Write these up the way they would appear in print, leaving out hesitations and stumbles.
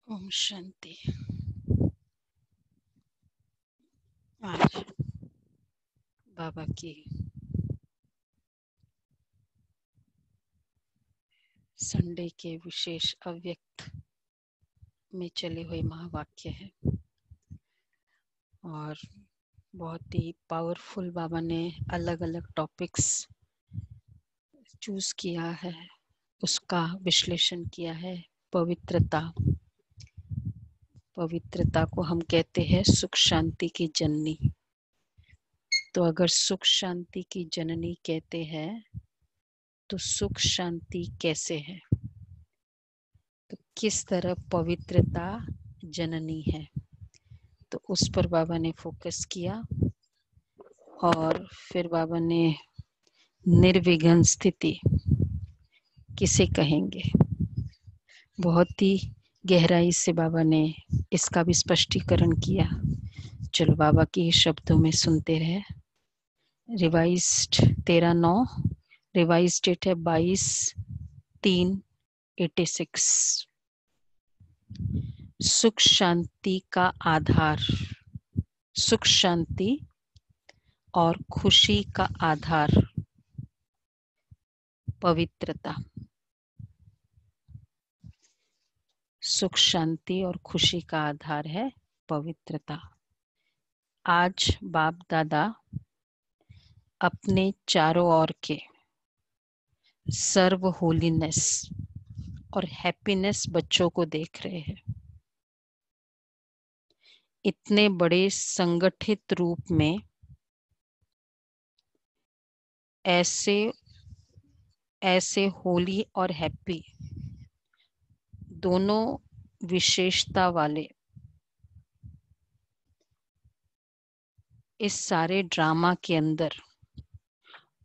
ओम शांति। आज बाबा की संडे के विशेष अव्यक्त में चले हुए महावाक्य है और बहुत ही पावरफुल बाबा ने अलग अलग टॉपिक्स चूज किया है, उसका विश्लेषण किया है। पवित्रता को हम कहते हैं सुख शांति की जननी। तो अगर सुख शांति की जननी कहते हैं तो सुख शांति कैसे है, तो किस तरह पवित्रता जननी है, तो उस पर बाबा ने फोकस किया। और फिर बाबा ने निर्विघ्न स्थिति किसे कहेंगे, बहुत ही गहराई से बाबा ने इसका भी स्पष्टीकरण किया। चलो बाबा के शब्दों में सुनते रहे। रिवाइज्ड 13/9, रिवाइज डेट है 22/3/86। सुख शांति का आधार, सुख शांति और खुशी का आधार पवित्रता। सुख शांति और खुशी का आधार है पवित्रता। आज बाप दादा अपने चारों ओर के सर्व होलीनेस और हैप्पीनेस बच्चों को देख रहे हैं। इतने बड़े संगठित रूप में ऐसे होली और हैप्पी दोनों विशेषता वाले इस सारे ड्रामा के अंदर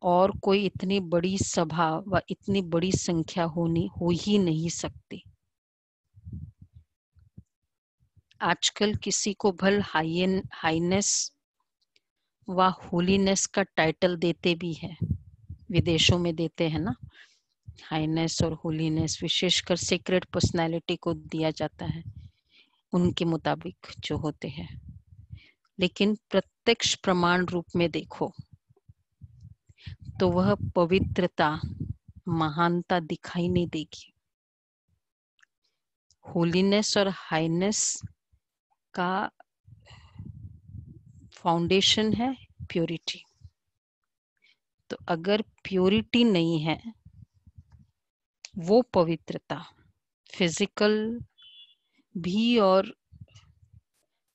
और कोई इतनी बड़ी सभा व इतनी बड़ी संख्या हो ही नहीं सकती। आजकल किसी को भल हाईनेस व होलीनेस का टाइटल देते भी है, विदेशों में देते हैं ना, हाईनेस और होलीनेस विशेषकर सीक्रेट पर्सनालिटी को दिया जाता है उनके मुताबिक जो होते हैं। लेकिन प्रत्यक्ष प्रमाण रूप में देखो तो वह पवित्रता महानता दिखाई नहीं देगी। होलीनेस और हाईनेस का फाउंडेशन है प्योरिटी। तो अगर प्योरिटी नहीं है, वो पवित्रता फिजिकल भी और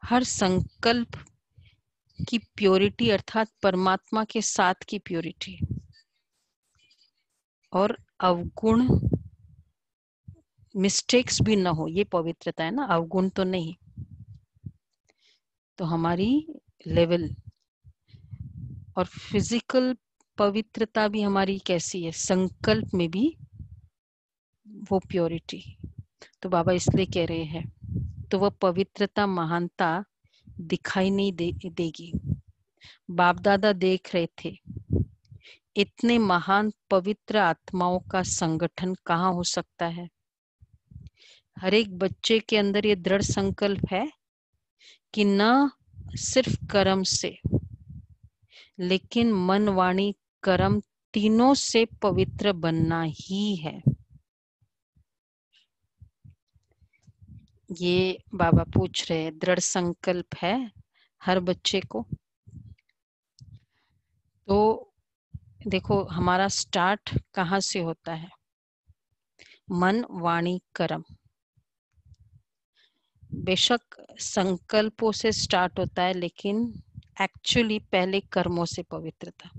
हर संकल्प की प्योरिटी अर्थात परमात्मा के साथ की प्योरिटी और अवगुण मिस्टेक्स भी ना हो, ये पवित्रता है ना, अवगुण तो नहीं। तो हमारी लेवल और फिजिकल पवित्रता भी हमारी कैसी है, संकल्प में भी वो प्योरिटी। तो बाबा इसलिए कह रहे हैं तो वह पवित्रता महानता दिखाई नहीं देगी। बाप दादा देख रहे थे इतने महान पवित्र आत्माओं का संगठन कहाँ हो सकता है। हर एक बच्चे के अंदर ये दृढ़ संकल्प है कि न सिर्फ कर्म से लेकिन मन वाणी कर्म तीनों से पवित्र बनना ही है। ये बाबा पूछ रहे हैं, दृढ़ संकल्प है हर बच्चे को। तो देखो हमारा स्टार्ट कहाँ से होता है, मन वाणी कर्म। बेशक संकल्पों से स्टार्ट होता है लेकिन एक्चुअली पहले कर्मों से पवित्रता।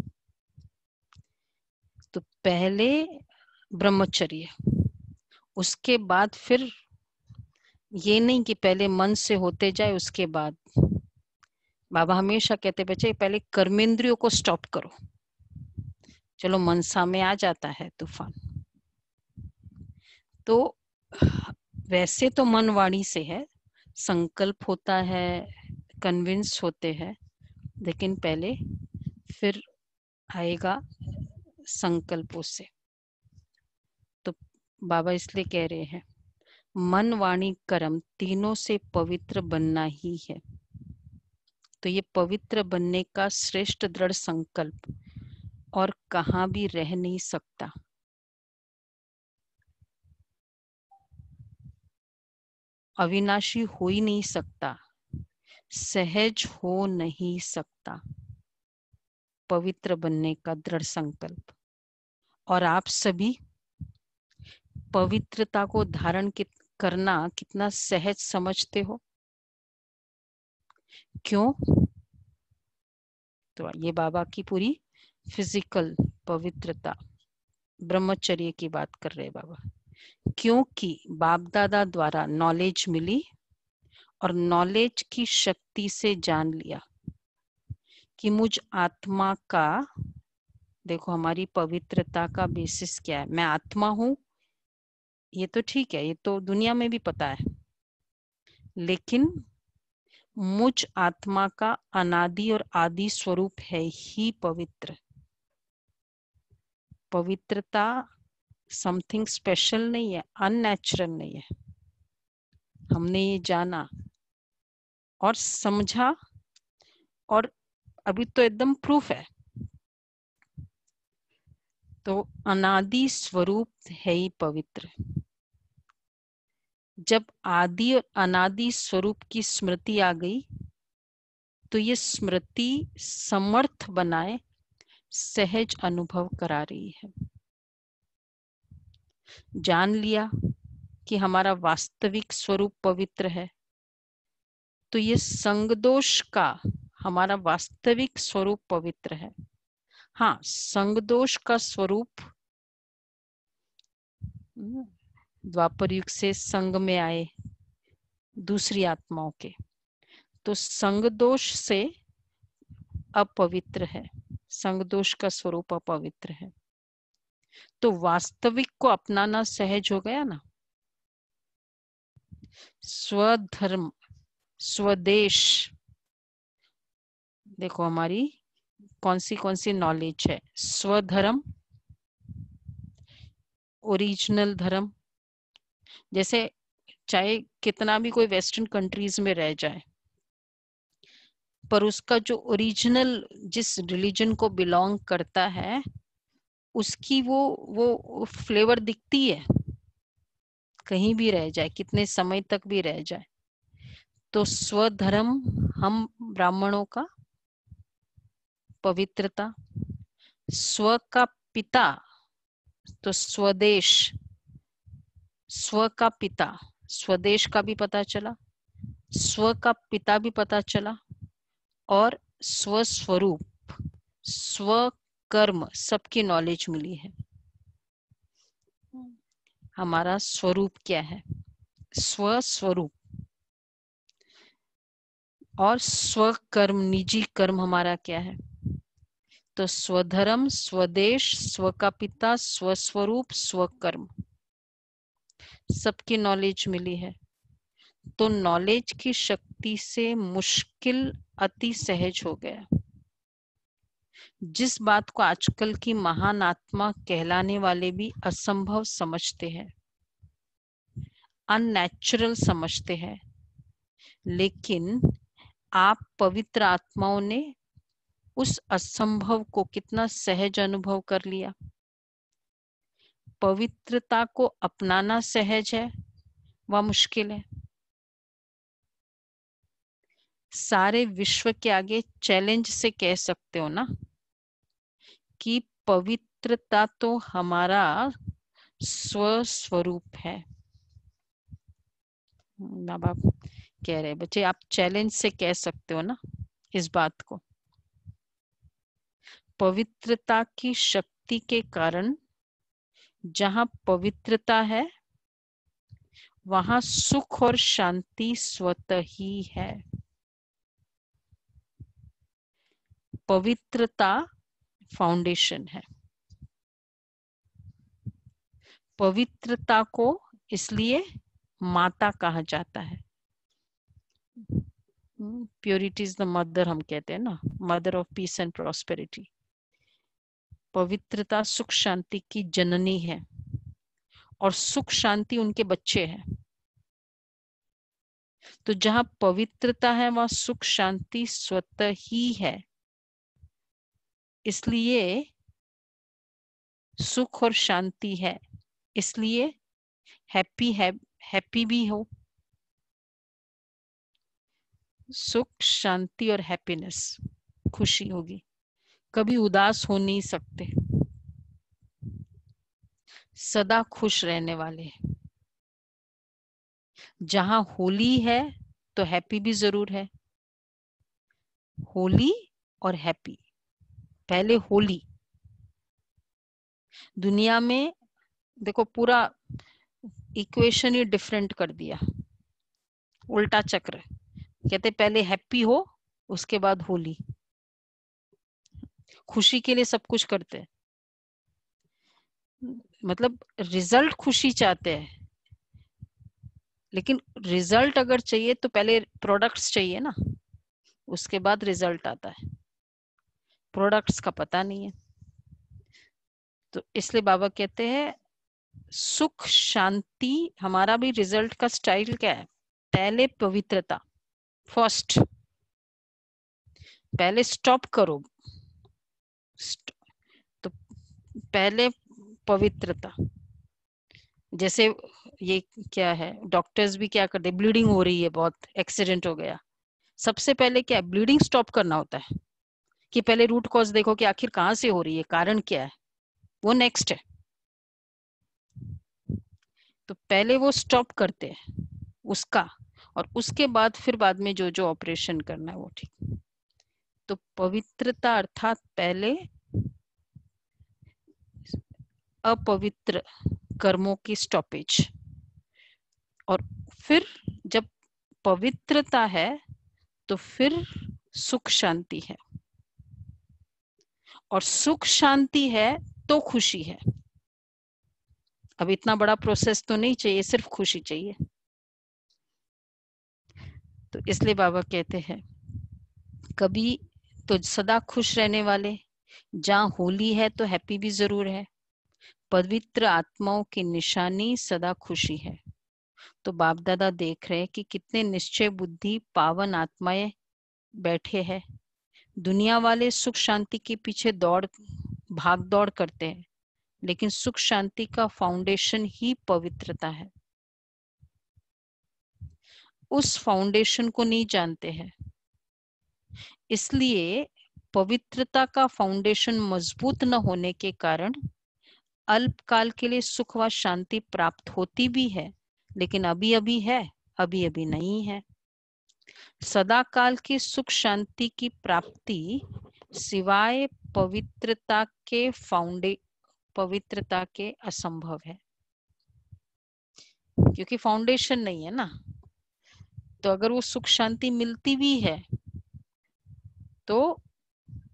तो पहले ब्रह्मचर्य, उसके बाद फिर ये नहीं कि पहले मन से होते जाए उसके बाद। बाबा हमेशा कहते बच्चे पहले कर्मेंद्रियों को स्टॉप करो। चलो मनसा में आ जाता है तूफान, तो वैसे तो मन वाणी से है, संकल्प होता है, कन्विंस होते हैं, लेकिन पहले फिर आएगा संकल्पों से। तो बाबा इसलिए कह रहे हैं मन वाणी कर्म तीनों से पवित्र बनना ही है। तो ये पवित्र बनने का श्रेष्ठ दृढ़ संकल्प और कहाँ भी रह नहीं सकता। अविनाशी हो ही नहीं सकता, सहज हो नहीं सकता पवित्र बनने का दृढ़ संकल्प। और आप सभी पवित्रता को धारण करना कितना सहज समझते हो। क्यों? तो ये बाबा की पूरी फिजिकल पवित्रता, ब्रह्मचर्य की बात कर रहे बाबा। क्योंकि बाप दादा द्वारा नॉलेज मिली और नॉलेज की शक्ति से जान लिया कि मुझ आत्मा का, देखो हमारी पवित्रता का बेसिस क्या है। मैं आत्मा हूं, ये तो ठीक है, ये तो दुनिया में भी पता है, लेकिन मुझ आत्मा का अनादि और आदि स्वरूप है ही पवित्र। पवित्रता समथिंग स्पेशल नहीं है, अननेचुरल नहीं है। हमने ये जाना और समझा और अभी तो एकदम प्रूफ है। तो अनादि स्वरूप है ही पवित्र। जब आदि और अनादि स्वरूप की स्मृति आ गई तो ये स्मृति समर्थ बनाए सहज अनुभव करा रही है। जान लिया कि हमारा वास्तविक स्वरूप पवित्र है, तो ये संग दोष का हमारा वास्तविक स्वरूप पवित्र है। हाँ, संग दोष का स्वरूप द्वापर युग से संग में आए दूसरी आत्माओं के, तो संग दोष से अपवित्र है, संग दोष का स्वरूप अपवित्र है। तो वास्तविक को अपनाना सहज हो गया ना। स्वधर्म, स्वदेश, देखो हमारी कौन सी नॉलेज है। स्वधर्म, ओरिजिनल धर्म। जैसे चाहे कितना भी कोई वेस्टर्न कंट्रीज में रह जाए, पर उसका जो ओरिजिनल जिस रिलीजन को बिलोंग करता है उसकी वो फ्लेवर दिखती है, कहीं भी रह जाए, कितने समय तक भी रह जाए। तो स्वधर्म हम ब्राह्मणों का पवित्रता, स्व का पिता तो स्वदेश, स्व का पिता, स्वदेश का भी पता चला, स्व का पिता भी पता चला, और स्वस्वरूप, स्व कर्म सबकी नॉलेज मिली है। हमारा स्वरूप क्या है, स्वस्वरूप, और स्व कर्म निजी कर्म हमारा क्या है। तो स्वधर्म, स्वदेश, स्व का पिता, स्वस्वरूप, स्वकर्म सबकी नॉलेज मिली है। तो नॉलेज की शक्ति से मुश्किल अति सहज हो गया। जिस बात को आजकल की महान आत्मा कहलाने वाले भी असंभव समझते हैं, अननेचुरल समझते हैं, लेकिन आप पवित्र आत्माओं ने उस असंभव को कितना सहज अनुभव कर लिया। पवित्रता को अपनाना सहज है व मुश्किल है। सारे विश्व के आगे चैलेंज से कह सकते हो ना कि पवित्रता तो हमारा स्वस्वरूप है। माँ बाप कह रहे बच्चे आप चैलेंज से कह सकते हो ना इस बात को। पवित्रता की शक्ति के कारण जहां पवित्रता है वहां सुख और शांति स्वतः ही है। पवित्रता फाउंडेशन है। पवित्रता को इसलिए माता कहा जाता है। प्योरिटी इज द मदर, हम कहते हैं ना, mother of peace and prosperity. पवित्रता सुख शांति की जननी है और सुख शांति उनके बच्चे हैं। तो जहां पवित्रता है वहां सुख शांति स्वतः ही है, इसलिए सुख और शांति है, इसलिए हैप्पी है, हैप्पी भी हो। सुख शांति और हैप्पीनेस, खुशी होगी, कभी उदास हो नहीं सकते, सदा खुश रहने वाले। जहां होली है तो हैप्पी भी जरूर है। होली और हैप्पी, पहले होली। दुनिया में देखो पूरा इक्वेशन ही डिफरेंट कर दिया, उल्टा चक्र। कहते पहले हैप्पी हो, उसके बाद होली। खुशी के लिए सब कुछ करते हैं, मतलब रिजल्ट खुशी चाहते हैं, लेकिन रिजल्ट अगर चाहिए तो पहले प्रोडक्ट्स चाहिए ना, उसके बाद रिजल्ट आता है। प्रोडक्ट्स का पता नहीं है, तो इसलिए बाबा कहते हैं सुख शांति। हमारा भी रिजल्ट का स्टाइल क्या है? पहले पवित्रता फर्स्ट, पहले स्टॉप करो। तो पहले पवित्रता। जैसे ये क्या है, डॉक्टर्स भी क्या करते, ब्लीडिंग हो रही है, बहुत एक्सीडेंट हो गया, सबसे पहले क्या ब्लीडिंग स्टॉप करना होता है कि पहले रूट कॉज देखो कि आखिर कहां से हो रही है, कारण क्या है, वो नेक्स्ट है। तो पहले वो स्टॉप करते हैं उसका, और उसके बाद फिर बाद में जो जो ऑपरेशन करना है वो ठीक। तो पवित्रता अर्थात पहले अपवित्र कर्मों की स्टॉपेज, और फिर जब पवित्रता है तो फिर सुख शांति है, और सुख शांति है तो खुशी है। अब इतना बड़ा प्रोसेस तो नहीं चाहिए, सिर्फ खुशी चाहिए। तो इसलिए बाबा कहते हैं कभी तो सदा खुश रहने वाले, जहां होली है तो हैप्पी भी जरूर है। पवित्र आत्माओं की निशानी सदा खुशी है। तो बाप दादा देख रहे हैं कि कितने निश्चय बुद्धि पावन आत्माएं बैठे हैं। दुनिया वाले सुख शांति के पीछे भाग दौड़ करते हैं, लेकिन सुख शांति का फाउंडेशन ही पवित्रता है। उस फाउंडेशन को नहीं जानते हैं, इसलिए पवित्रता का फाउंडेशन मजबूत न होने के कारण अल्पकाल के लिए सुख व शांति प्राप्त होती भी है, लेकिन अभी अभी है, अभी अभी नहीं है। सदा काल की सुख शांति की प्राप्ति सिवाय पवित्रता के असंभव है, क्योंकि फाउंडेशन नहीं है ना। तो अगर वो सुख शांति मिलती भी है तो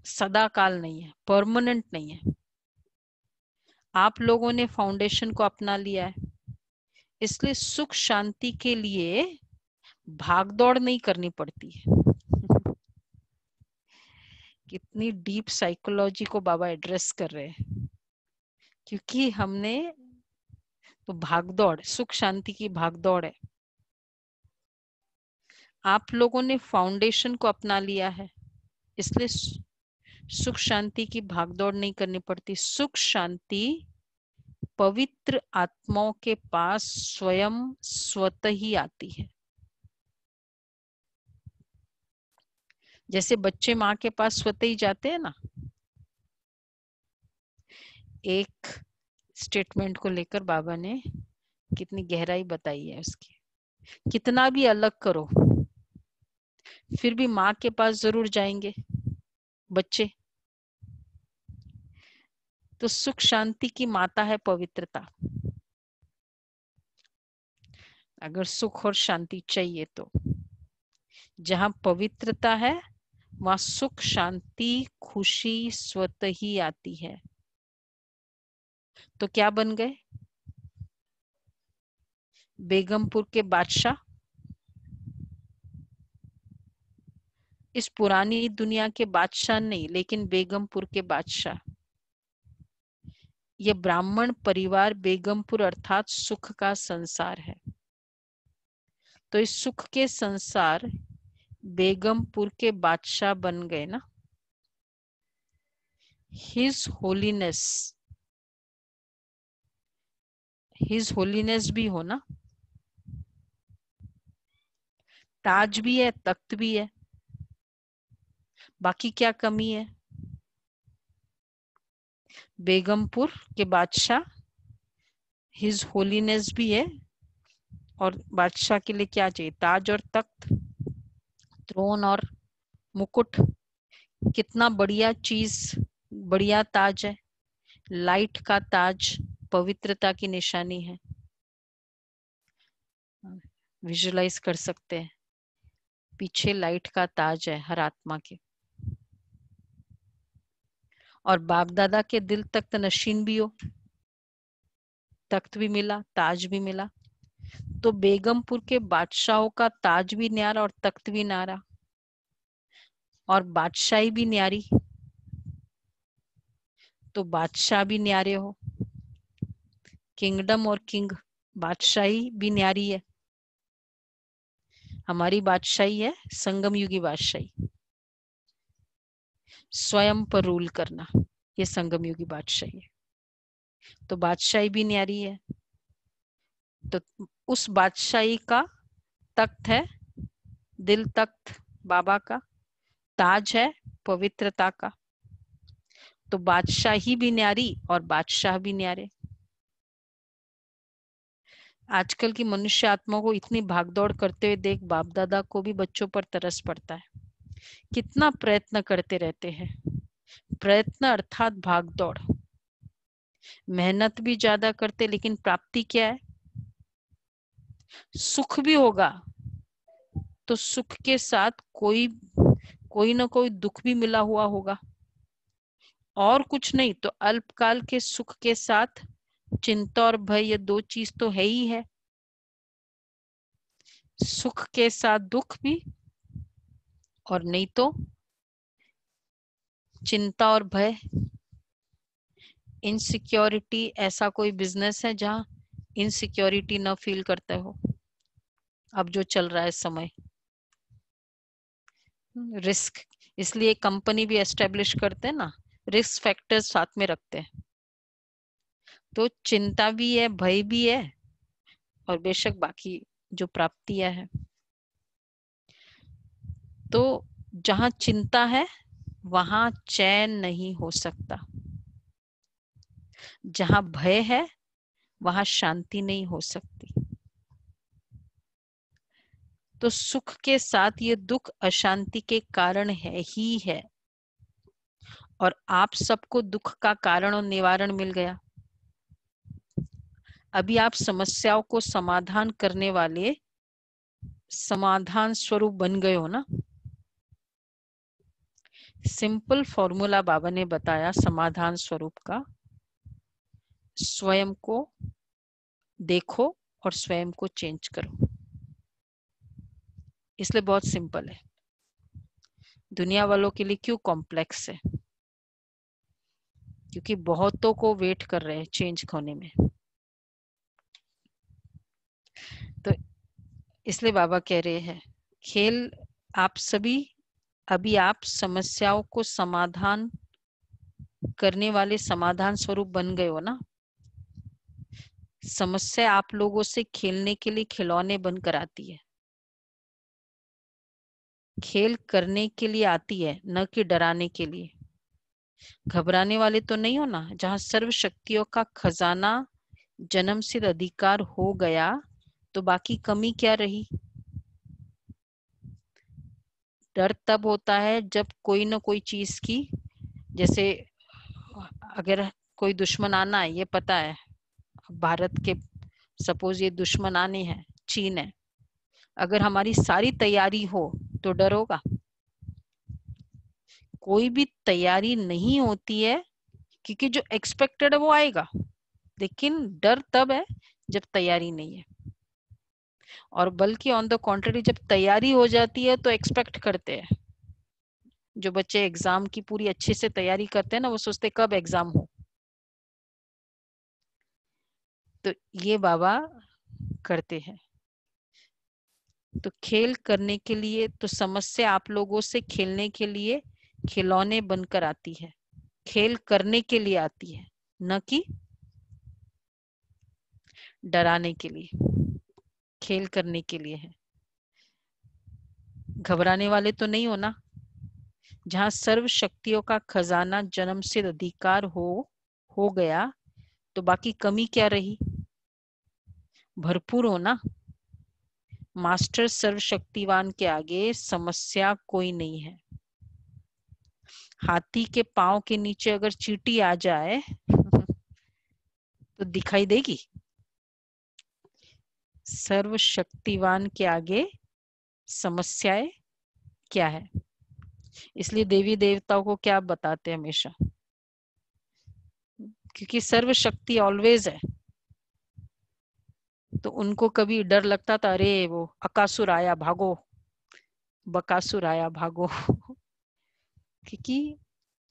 सदा काल नहीं है, परमानेंट नहीं है। आप लोगों ने फाउंडेशन को अपना लिया है, इसलिए सुख शांति के लिए भागदौड़ नहीं करनी पड़ती है। कितनी डीप साइकोलॉजी को बाबा एड्रेस कर रहे हैं, क्योंकि हमने तो भागदौड़, सुख शांति की भागदौड़ है। आप लोगों ने फाउंडेशन को अपना लिया है, इसलिए सुख शांति की भागदौड़ नहीं करनी पड़ती। सुख शांति पवित्र आत्माओं के पास स्वयं स्वतः ही आती है। जैसे बच्चे माँ के पास स्वतः ही जाते हैं ना। एक स्टेटमेंट को लेकर बाबा ने कितनी गहराई बताई है उसकी। कितना भी अलग करो फिर भी माँ के पास जरूर जाएंगे बच्चे। तो सुख शांति की माता है पवित्रता। अगर सुख और शांति चाहिए तो जहां पवित्रता है वहां सुख शांति खुशी स्वतः ही आती है। तो क्या बन गए? बेगमपुर के बादशाह। इस पुरानी दुनिया के बादशाह नहीं, लेकिन बेगमपुर के बादशाह। ये ब्राह्मण परिवार बेगमपुर अर्थात सुख का संसार है। तो इस सुख के संसार बेगमपुर के बादशाह बन गए ना। हिज होलीनेस भी हो ना, ताज भी है, तख्त भी है, बाकी क्या कमी है? बेगमपुर के बादशाह हिज होलीनेस भी है, और बादशाह के लिए क्या चाहिए? ताज और तख्त, थ्रोन और मुकुट। कितना बढ़िया चीज, बढ़िया ताज है। लाइट का ताज पवित्रता की निशानी है। विजुलाइज कर सकते हैं, पीछे लाइट का ताज है हर आत्मा के। और बाप दादा के दिल तख्त नशीन भी हो, तख्त भी मिला, ताज भी मिला। तो बेगमपुर के बादशाहों का ताज भी न्यारा और तख्त भी न्यारा, और बादशाही भी न्यारी, तो बादशाह भी न्यारे हो। किंगडम और किंग, बादशाही भी न्यारी है। हमारी बादशाही है संगम युगी बादशाही, स्वयं पर रूल करना, ये संगम युगी बादशाही है। तो बादशाही भी न्यारी है। तो उस बादशाही का तख्त है दिल तख्त बाबा का, ताज है पवित्रता का। तो बादशाही भी न्यारी और बादशाह भी न्यारे। आजकल की मनुष्य आत्मा को इतनी भागदौड़ करते हुए देख बाप दादा को भी बच्चों पर तरस पड़ता है। कितना प्रयत्न करते रहते हैं। प्रयत्न अर्थात भागदौड़, मेहनत भी ज्यादा करते, लेकिन प्राप्ति क्या है? सुख भी होगा तो सुख के साथ कोई ना कोई दुख भी मिला हुआ होगा, और कुछ नहीं तो अल्पकाल के सुख के साथ चिंता और भय, ये दो चीज तो है ही है। सुख के साथ दुख भी, और नहीं तो चिंता और भय। इनसिक्योरिटी ऐसा कोई बिजनेस है जहां इनसिक्योरिटी न फील करते हो? अब जो चल रहा है समय, रिस्क, इसलिए कंपनी भी एस्टेब्लिश करते हैं ना, रिस्क फैक्टर्स साथ में रखते हैं। तो चिंता भी है, भय भी है, और बेशक बाकी जो प्राप्तियां है। तो जहां चिंता है वहां चैन नहीं हो सकता, जहां भय है वहां शांति नहीं हो सकती। तो सुख के साथ ये दुख अशांति के कारण है ही है, और आप सबको दुख का कारण और निवारण मिल गया। अभी आप समस्याओं को समाधान करने वाले समाधान स्वरूप बन गए हो ना। सिंपल फॉर्मूला बाबा ने बताया समाधान स्वरूप का, स्वयं को देखो और स्वयं को चेंज करो। इसलिए बहुत सिंपल है। दुनिया वालों के लिए क्यों कॉम्प्लेक्स है? क्योंकि बहुतों को वेट कर रहे हैं चेंज होने में। तो इसलिए बाबा कह रहे हैं खेल आप सभी, अभी आप समस्याओं को समाधान करने वाले समाधान स्वरूप बन गए हो ना। समस्या आप लोगों से खेलने के लिए खिलौने बनकर आती है, खेल करने के लिए आती है, न कि डराने के लिए। घबराने वाले तो नहीं हो ना। जहां सर्व शक्तियों का खजाना जन्म सिद्ध अधिकार हो गया तो बाकी कमी क्या रही? डर तब होता है जब कोई ना कोई चीज की, जैसे अगर कोई दुश्मन आना है, ये पता है भारत के, सपोज ये दुश्मन आने हैं, चीन है, अगर हमारी सारी तैयारी हो तो डर होगा? कोई भी तैयारी नहीं होती है, क्योंकि जो एक्सपेक्टेड है वो आएगा, लेकिन डर तब है जब तैयारी नहीं है। और बल्कि ऑन द कॉन्ट्ररी जब तैयारी हो जाती है तो एक्सपेक्ट करते हैं। जो बच्चे एग्जाम की पूरी अच्छे से तैयारी करते हैं ना, वो सोचते कब एग्जाम हो। तो ये बाबा करते हैं। तो खेल करने के लिए, तो समस्या आप लोगों से खेलने के लिए खिलौने बनकर आती है, खेल करने के लिए आती है, न कि डराने के लिए। खेल करने के लिए है। घबराने वाले तो नहीं हो ना। जहां सर्व शक्तियों का खजाना जन्म से अधिकार हो गया, तो बाकी कमी क्या रही? भरपूर हो ना। मास्टर सर्वशक्तिवान के आगे समस्या कोई नहीं है। हाथी के पांव के नीचे अगर चींटी आ जाए तो दिखाई देगी? सर्वशक्तिवान के आगे समस्याएं क्या है? इसलिए देवी देवताओं को क्या बताते हैं हमेशा? क्योंकि सर्वशक्ति ऑलवेज है, तो उनको कभी डर लगता था, अरे वो अकासुर आया भागो, बकासुर आया भागो क्योंकि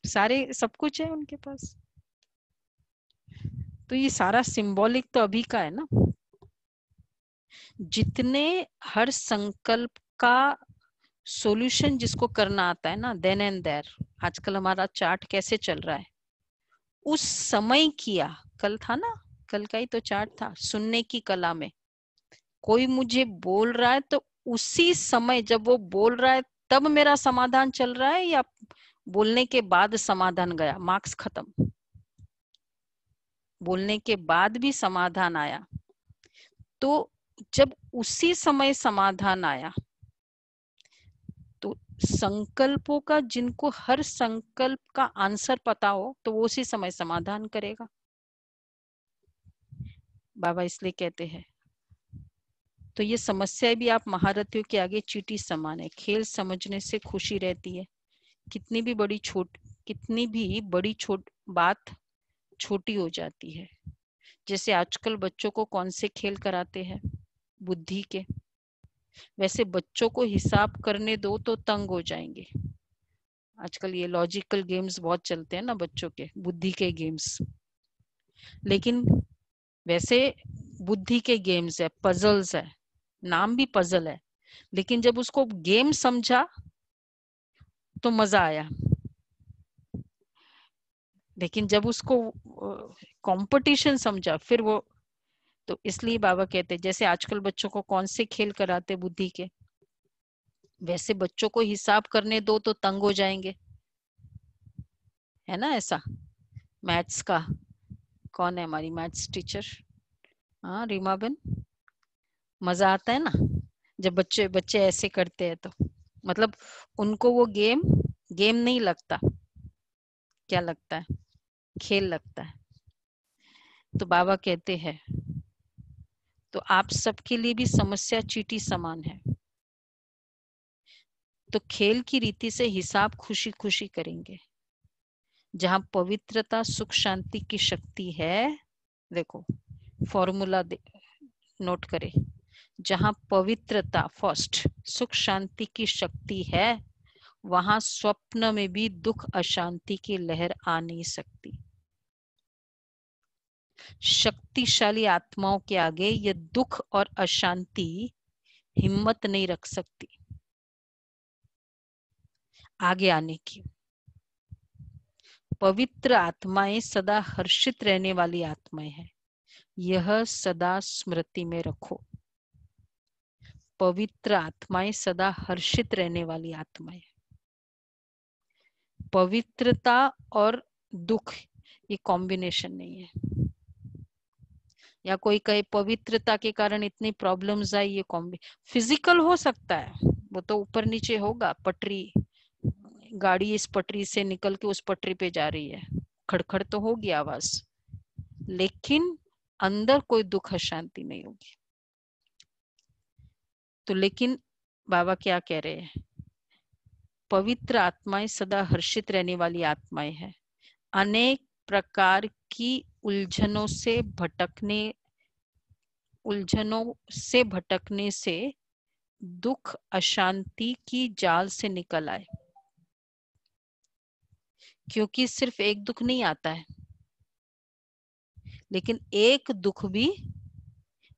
सारे सब कुछ है उनके पास। तो ये सारा सिंबॉलिक तो अभी का है ना। जितने हर संकल्प का सॉल्यूशन जिसको करना आता है ना, देन एंड देयर। आजकल हमारा चार्ट कैसे चल रहा है, उस समय किया। कल था ना, कल का ही तो चार्ट था, सुनने की कला में। कोई मुझे बोल रहा है तो उसी समय जब वो बोल रहा है तब मेरा समाधान चल रहा है, या बोलने के बाद समाधान गया, मार्क्स खत्म। बोलने के बाद भी समाधान आया, तो जब उसी समय समाधान आया, तो संकल्पों का, जिनको हर संकल्प का आंसर पता हो, तो वो उसी समय समाधान करेगा। बाबा इसलिए कहते हैं, तो ये समस्या भी आप महारथियों के आगे चींटी समान है। खेल समझने से खुशी रहती है। कितनी भी बड़ी छोट बात छोटी हो जाती है। जैसे आजकल बच्चों को कौन से खेल कराते हैं? बुद्धि के। वैसे बच्चों को हिसाब करने दो तो तंग हो जाएंगे। आजकल ये लॉजिकल गेम्स बहुत चलते हैं ना बच्चों के, बुद्धि के गेम्स। लेकिन वैसे बुद्धि के गेम्स है, पजल्स है, नाम भी पजल है, लेकिन जब उसको गेम समझा तो मजा आया। लेकिन जब उसको कंपटीशन समझा फिर वो, तो इसलिए बाबा कहते हैं जैसे आजकल बच्चों को कौन से खेल कराते बुद्धि के, वैसे बच्चों को हिसाब करने दो तो तंग हो जाएंगे, है ना ऐसा। मैथ्स का कौन है हमारी मैथ्स टीचर? हाँ, रीमा बहन। मजा आता है ना जब बच्चे बच्चे ऐसे करते हैं, तो मतलब उनको वो गेम गेम नहीं लगता, क्या लगता है? खेल लगता है। तो बाबा कहते हैं, तो आप सबके लिए भी समस्या चींटी समान है। तो खेल की रीति से हिसाब खुशी खुशी करेंगे। जहां पवित्रता सुख शांति की शक्ति है, देखो फॉर्मूला नोट करें। जहां पवित्रता फर्स्ट, सुख शांति की शक्ति है, वहां स्वप्न में भी दुख अशांति की लहर आ नहीं सकती। शक्तिशाली आत्माओं के आगे ये दुख और अशांति हिम्मत नहीं रख सकती आगे आने की। पवित्र आत्माएं सदा हर्षित रहने वाली आत्माएं हैं, यह सदा स्मृति में रखो। पवित्र आत्माएं सदा हर्षित रहने वाली आत्माएं। पवित्रता और दुख ये कॉम्बिनेशन नहीं है। या कोई कहे पवित्रता के कारण इतनी प्रॉब्लम्स आई, ये फिजिकल हो सकता है, वो तो ऊपर नीचे होगा, पटरी, गाड़ी इस पटरी से निकल के उस पटरी पे जा रही है, खड़खड़ तो होगी आवाज, लेकिन अंदर कोई दुख अशांति नहीं होगी। तो लेकिन बाबा क्या कह रहे हैं, पवित्र आत्माएं सदा हर्षित रहने वाली आत्माएं हैं। अनेक प्रकार की उलझनों से भटकने से दुख अशांति की जाल से निकल आए। क्योंकि सिर्फ एक दुख नहीं आता है, लेकिन एक दुख भी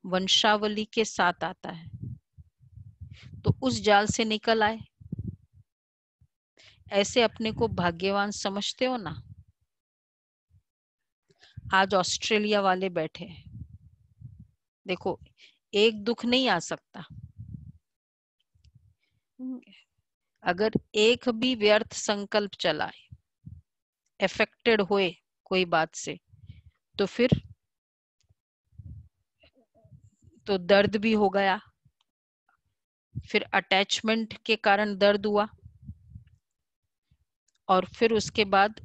वंशावली के साथ आता है। तो उस जाल से निकल आए। ऐसे अपने को भाग्यवान समझते हो ना। आज ऑस्ट्रेलिया वाले बैठे हैं, देखो एक दुख नहीं आ सकता, अगर एक भी व्यर्थ संकल्प चलाए, अफेक्टेड हुए कोई बात से, तो फिर तो दर्द भी हो गया, फिर अटैचमेंट के कारण दर्द हुआ, और फिर उसके बाद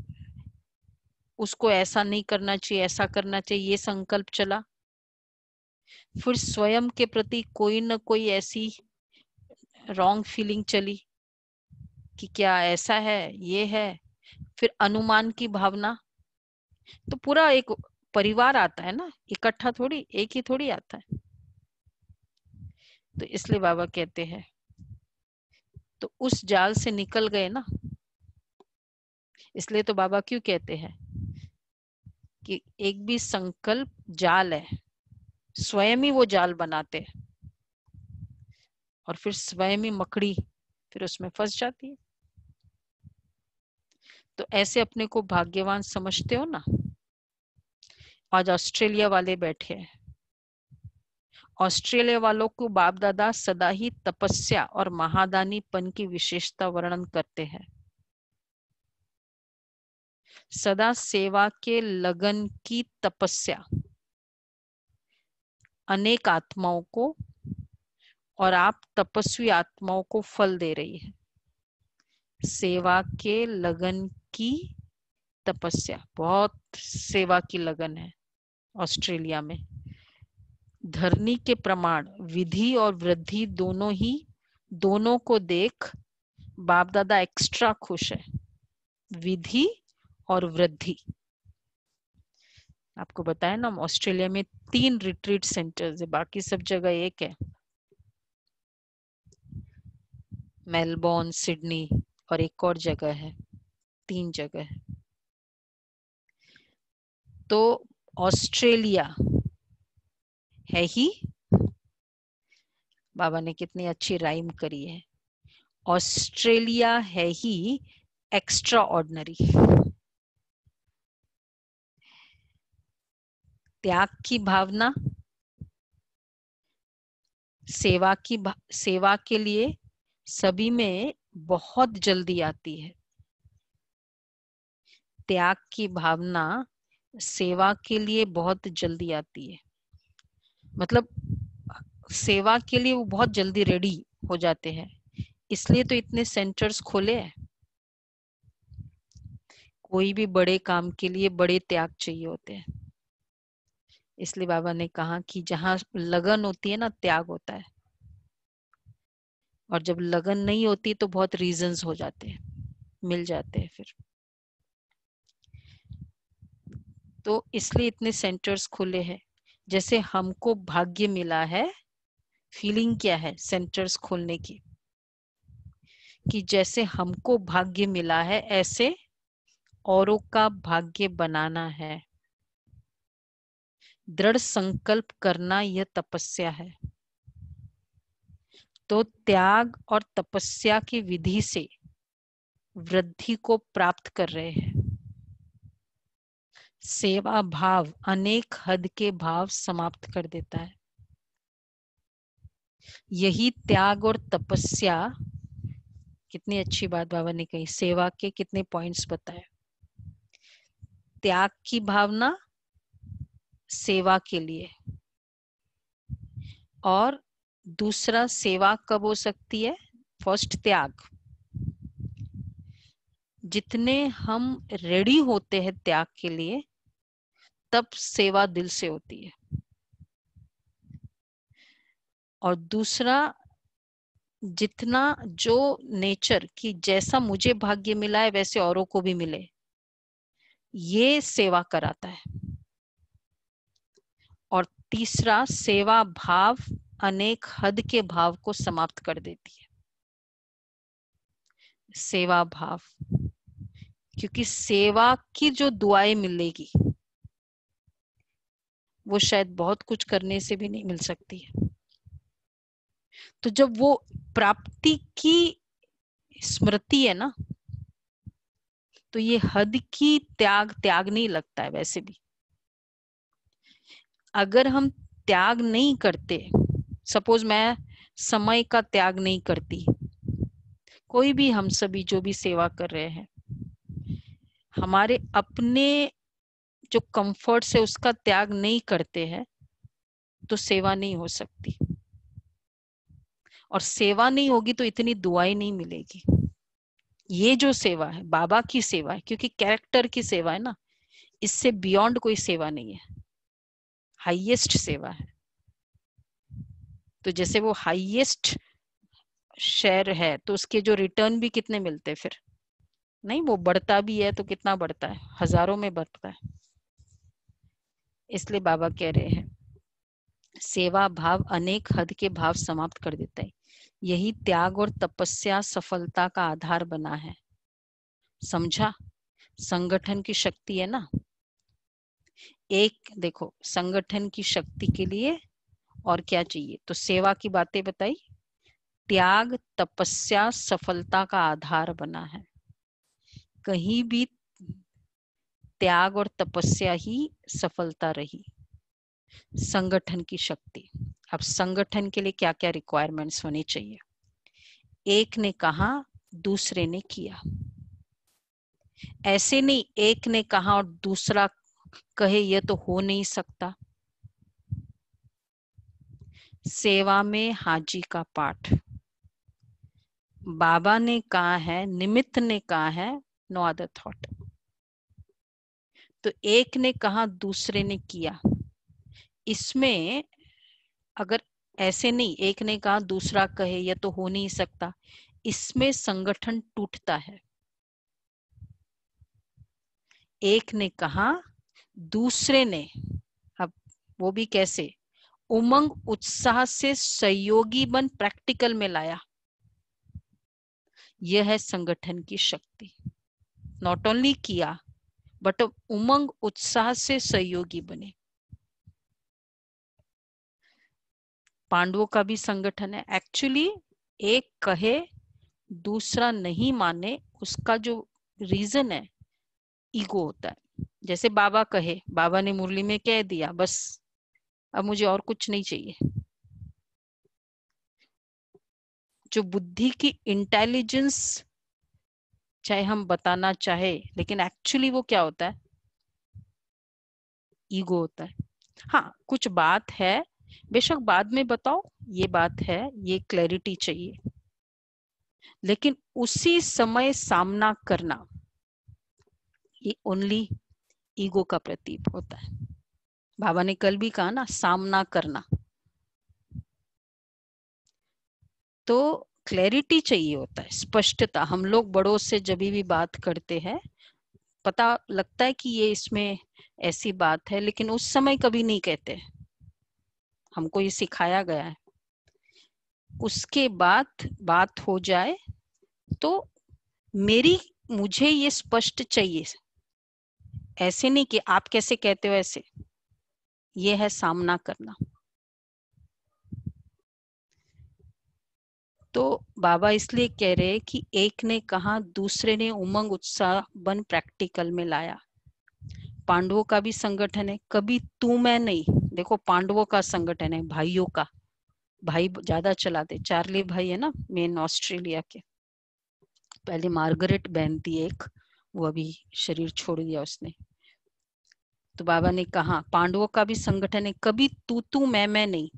उसको ऐसा नहीं करना चाहिए, ऐसा करना चाहिए, ये संकल्प चला। फिर स्वयं के प्रति कोई न कोई ऐसी रॉन्ग फीलिंग चली कि क्या ऐसा है, ये है, फिर अनुमान की भावना, तो पूरा एक परिवार आता है ना, इकट्ठा थोड़ी, एक ही थोड़ी आता है। तो इसलिए बाबा कहते हैं, तो उस जाल से निकल गए ना। इसलिए तो बाबा क्यों कहते हैं कि एक भी संकल्प जाल है, स्वयं ही वो जाल बनाते हैं, और फिर स्वयं ही मकड़ी फिर उसमें फंस जाती है। तो ऐसे अपने को भाग्यवान समझते हो ना। आज ऑस्ट्रेलिया वाले बैठे हैं, ऑस्ट्रेलिया वालों को बाप दादा सदा ही तपस्या और महादानीपन की विशेषता वर्णन करते हैं। सदा सेवा के लगन की तपस्या अनेक आत्माओं को, और आप तपस्वी आत्माओं को फल दे रही है। सेवा के लगन की तपस्या, बहुत सेवा की लगन है ऑस्ट्रेलिया में। धरनी के प्रमाण विधि और वृद्धि दोनों को देख बाप दादा एक्स्ट्रा खुश है। विधि और वृद्धि, आपको बताया ना, ऑस्ट्रेलिया में 3 रिट्रीट सेंटर्स है, बाकी सब जगह एक है, मेलबोर्न, सिडनी और एक और जगह है, 3 जगह है। तो ऑस्ट्रेलिया है ही, बाबा ने कितनी अच्छी राइम करी है, ऑस्ट्रेलिया है ही एक्स्ट्रा ऑर्डिनरी। त्याग की भावना सेवा के लिए सभी में बहुत जल्दी आती है। त्याग की भावना सेवा के लिए बहुत जल्दी आती है, मतलब सेवा के लिए वो बहुत जल्दी रेडी हो जाते हैं। इसलिए तो इतने सेंटर्स खोले हैं। कोई भी बड़े काम के लिए बड़े त्याग चाहिए होते हैं। इसलिए बाबा ने कहा कि जहां लगन होती है ना, त्याग होता है, और जब लगन नहीं होती तो बहुत रीजंस हो जाते हैं, मिल जाते हैं फिर। तो इसलिए इतने सेंटर्स खुले हैं। जैसे हमको भाग्य मिला है, फीलिंग क्या है सेंटर्स खोलने की, कि जैसे हमको भाग्य मिला है ऐसे औरों का भाग्य बनाना है। दृढ़ संकल्प करना यह तपस्या है। तो त्याग और तपस्या की विधि से वृद्धि को प्राप्त कर रहे हैं। सेवा भाव अनेक हद के भाव समाप्त कर देता है। यही त्याग और तपस्या, कितनी अच्छी बात बाबा ने कही, सेवा के कितने पॉइंट्स बताए। त्याग की भावना सेवा के लिए, और दूसरा सेवा कब हो सकती है, फर्स्ट त्याग। जितने हम रेडी होते हैं त्याग के लिए, तब सेवा दिल से होती है। और दूसरा, जितना जो नेचर कि जैसा मुझे भाग्य मिला है वैसे औरों को भी मिले, ये सेवा कराता है। और तीसरा, सेवा भाव अनेक हद के भाव को समाप्त कर देती है। सेवा भाव, क्योंकि सेवा की जो दुआएं मिलेगी वो शायद बहुत कुछ करने से भी नहीं मिल सकती है। तो जब वो प्राप्ति की स्मृति है ना, तो ये हद की त्याग नहीं लगता है। वैसे भी अगर हम त्याग नहीं करते, सपोज मैं समय का त्याग नहीं करती, कोई भी हम सभी जो भी सेवा कर रहे हैं, हमारे अपने जो कंफर्ट से उसका त्याग नहीं करते हैं, तो सेवा नहीं हो सकती। और सेवा नहीं होगी तो इतनी दुआएं नहीं मिलेगी। ये जो सेवा है बाबा की सेवा है, क्योंकि कैरेक्टर की सेवा है ना, इससे बियॉन्ड कोई सेवा नहीं है, हाईएस्ट सेवा है। तो जैसे वो हाईएस्ट शेयर है, तो उसके जो रिटर्न भी कितने मिलते फिर, नहीं वो बढ़ता भी है तो कितना बढ़ता है, हजारों में बढ़ता है। इसलिए बाबा कह रहे हैं सेवा भाव अनेक हद के भाव समाप्त कर देता है। यही त्याग और तपस्या सफलता का आधार बना है। समझा? संगठन की शक्ति है ना, एक देखो संगठन की शक्ति के लिए और क्या चाहिए, तो सेवा की बातें बताई, त्याग तपस्या सफलता का आधार बना है। कहीं भी त्याग और तपस्या ही सफलता रही। संगठन की शक्ति, अब संगठन के लिए क्या क्या रिक्वायरमेंट्स होनी चाहिए। एक ने कहा दूसरे ने किया, ऐसे नहीं एक ने कहा और दूसरा कहे यह तो हो नहीं सकता। सेवा में हाजी का पाठ, बाबा ने कहा है, निमित्त ने कहा है, नो अदर थॉट। तो एक ने कहा दूसरे ने किया, इसमें अगर ऐसे नहीं एक ने कहा दूसरा कहे यह तो हो नहीं सकता, इसमें संगठन टूटता है। एक ने कहा दूसरे ने, अब वो भी कैसे, उमंग उत्साह से सहयोगी बन प्रैक्टिकल में लाया। यह है संगठन की शक्ति। नॉट ओनली किया बट उमंग उत्साह से सहयोगी बने। पांडवों का भी संगठन है। एक्चुअली एक कहे दूसरा नहीं माने, उसका जो रीजन है ईगो होता है। जैसे बाबा कहे, बाबा ने मुरली में कह दिया बस अब मुझे और कुछ नहीं चाहिए। जो बुद्धि की इंटेलिजेंस चाहे हम बताना चाहे, लेकिन एक्चुअली वो क्या होता है, ईगो होता है। हाँ कुछ बात है बेशक बाद में बताओ, ये बात है, ये क्लैरिटी चाहिए, लेकिन उसी समय सामना करना ये ओनली ईगो का प्रतीक होता है। बाबा ने कल भी कहा ना, सामना करना। तो क्लैरिटी चाहिए होता है, स्पष्टता। हम लोग बड़ों से जब भी बात करते हैं पता लगता है कि ये इसमें ऐसी बात है, लेकिन उस समय कभी नहीं कहते, हमको ये सिखाया गया है। उसके बाद बात हो जाए तो मुझे ये स्पष्ट चाहिए, ऐसे नहीं कि आप कैसे कहते हो ऐसे। ये है सामना करना। तो बाबा इसलिए कह रहे कि एक ने कहा दूसरे ने उमंग उत्साह बन प्रैक्टिकल में लाया। पांडवों का भी संगठन है, कभी तू मैं नहीं। देखो पांडवों का संगठन है, भाइयों का। भाई ज्यादा चलाते, चार्ली भाई है ना मेन ऑस्ट्रेलिया के, पहले मार्गरेट बहन थी एक, वो अभी शरीर छोड़ दिया उसने। तो बाबा ने कहा पांडवों का भी संगठन है, कभी तू मैं नहीं।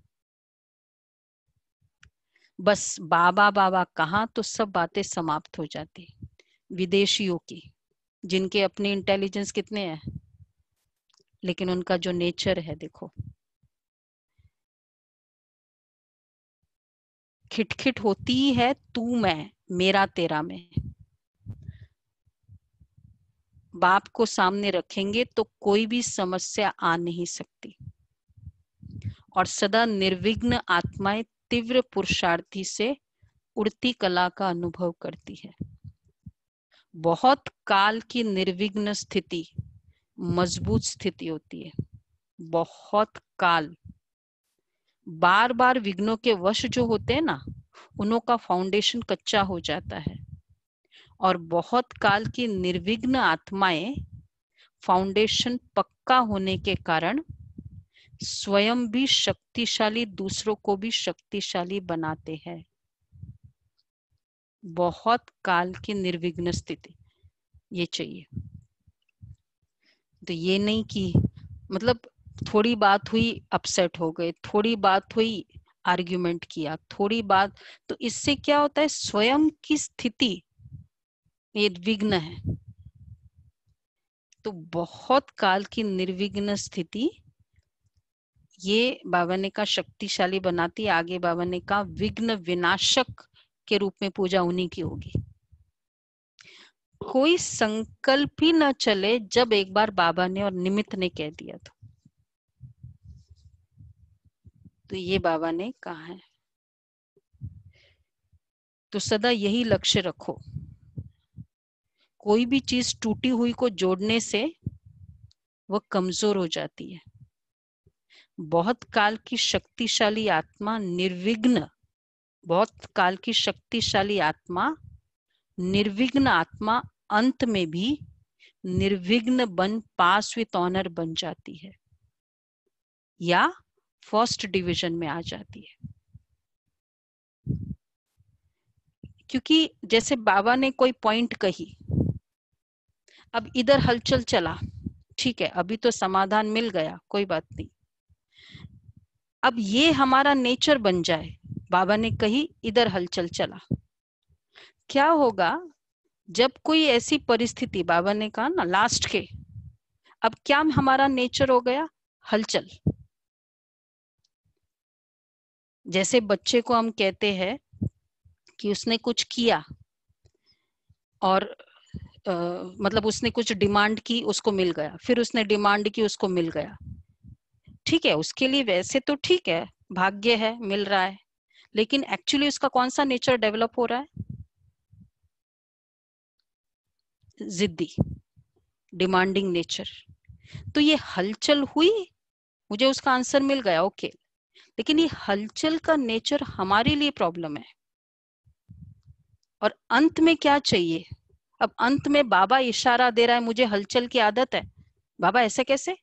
बस बाबा बाबा कहा तो सब बातें समाप्त हो जाती। विदेशियों की, जिनके अपने इंटेलिजेंस कितने हैं, लेकिन उनका जो नेचर है देखो, खिटखिट होती है तू मैं मेरा तेरा में। बाप को सामने रखेंगे तो कोई भी समस्या आ नहीं सकती। और सदा निर्विघ्न आत्माएं तीव्र पुरुषार्थी से उड़ती कला का अनुभव करती है। बहुत काल की निर्विघ्न स्थिति मजबूत स्थिति होती है। बहुत काल, बार बार विघ्नों के वश जो होते हैं ना, उन्हों का फाउंडेशन कच्चा हो जाता है। और बहुत काल की निर्विघ्न आत्माएं फाउंडेशन पक्का होने के कारण स्वयं भी शक्तिशाली, दूसरों को भी शक्तिशाली बनाते हैं। बहुत काल की निर्विघ्न स्थिति ये चाहिए। तो ये नहीं कि मतलब थोड़ी बात हुई अपसेट हो गए, थोड़ी बात हुई आर्ग्यूमेंट किया, थोड़ी बात, तो इससे क्या होता है, स्वयं की स्थिति ये विघ्न है। तो बहुत काल की निर्विघ्न स्थिति ये बाबा ने का शक्तिशाली बनाती है। आगे बाबा ने का विघ्न विनाशक के रूप में पूजा उन्हीं की होगी। कोई संकल्प ही न चले जब एक बार बाबा ने और निमित्त ने कह दिया तो ये बाबा ने कहा है। तो सदा यही लक्ष्य रखो, कोई भी चीज टूटी हुई को जोड़ने से वह कमजोर हो जाती है। बहुत काल की शक्तिशाली आत्मा निर्विघ्न, बहुत काल की शक्तिशाली आत्मा निर्विघ्न आत्मा अंत में भी निर्विघ्न बन पास विथ ऑनर बन जाती है या फर्स्ट डिवीजन में आ जाती है। क्योंकि जैसे बाबा ने कोई पॉइंट कही, अब इधर हलचल चला, ठीक है, अभी तो समाधान मिल गया, कोई बात नहीं। अब ये हमारा नेचर बन जाए, बाबा ने कही इधर हलचल चला, क्या होगा जब कोई ऐसी परिस्थिति, बाबा ने कहा ना लास्ट के, अब क्या हमारा नेचर हो गया, हलचल। जैसे बच्चे को हम कहते हैं कि उसने कुछ किया और मतलब उसने कुछ डिमांड की, उसको मिल गया, फिर उसने डिमांड की, उसको मिल गया, ठीक है, उसके लिए वैसे तो ठीक है, भाग्य है, मिल रहा है, लेकिन एक्चुअली उसका कौन सा नेचर डेवलप हो रहा है, जिद्दी, डिमांडिंग नेचर। तो ये हलचल हुई, मुझे उसका आंसर मिल गया, ओके, लेकिन ये हलचल का नेचर हमारे लिए प्रॉब्लम है। और अंत में क्या चाहिए, अब अंत में बाबा इशारा दे रहा है मुझे हलचल की आदत है, बाबा ऐसे कैसे,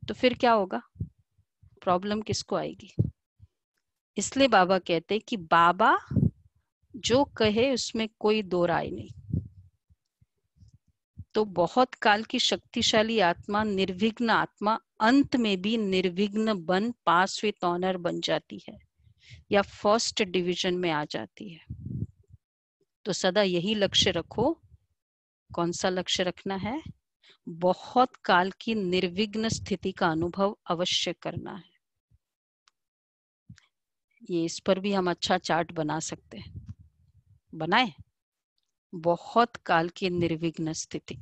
तो फिर क्या होगा, प्रॉब्लम किसको आएगी। इसलिए बाबा कहते कि बाबा जो कहे उसमें कोई दो राय नहीं। तो बहुत काल की शक्तिशाली आत्मा, निर्विघ्न आत्मा अंत में भी निर्विघ्न बन पास विथ ऑनर बन जाती है या फर्स्ट डिवीजन में आ जाती है। तो सदा यही लक्ष्य रखो। कौन सा लक्ष्य रखना है, बहुत काल की निर्विघ्न स्थिति का अनुभव अवश्य करना है। ये इस पर भी हम अच्छा चार्ट बना सकते हैं, बनाए, बहुत काल की निर्विघ्न स्थिति,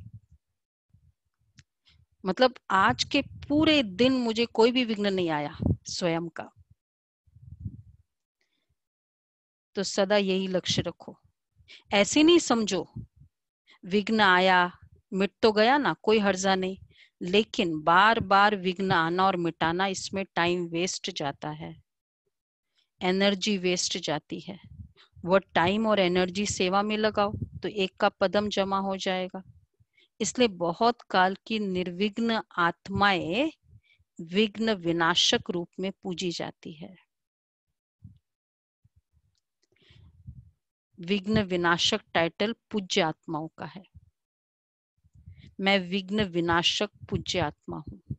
मतलब आज के पूरे दिन मुझे कोई भी विघ्न नहीं आया स्वयं का। तो सदा यही लक्ष्य रखो। ऐसे नहीं समझो विघ्न आया मिट तो गया ना, कोई हर्जा नहीं, लेकिन बार बार विघ्न आना और मिटाना, इसमें टाइम वेस्ट जाता है, एनर्जी वेस्ट जाती है। वो टाइम और एनर्जी सेवा में लगाओ तो एक का पदम जमा हो जाएगा। इसलिए बहुत काल की निर्विघ्न आत्माएं विघ्न विनाशक रूप में पूजी जाती है। विघ्न विनाशक टाइटल पूज्य आत्माओं का है। मैं विघ्न विनाशक पूज्य आत्मा हूं।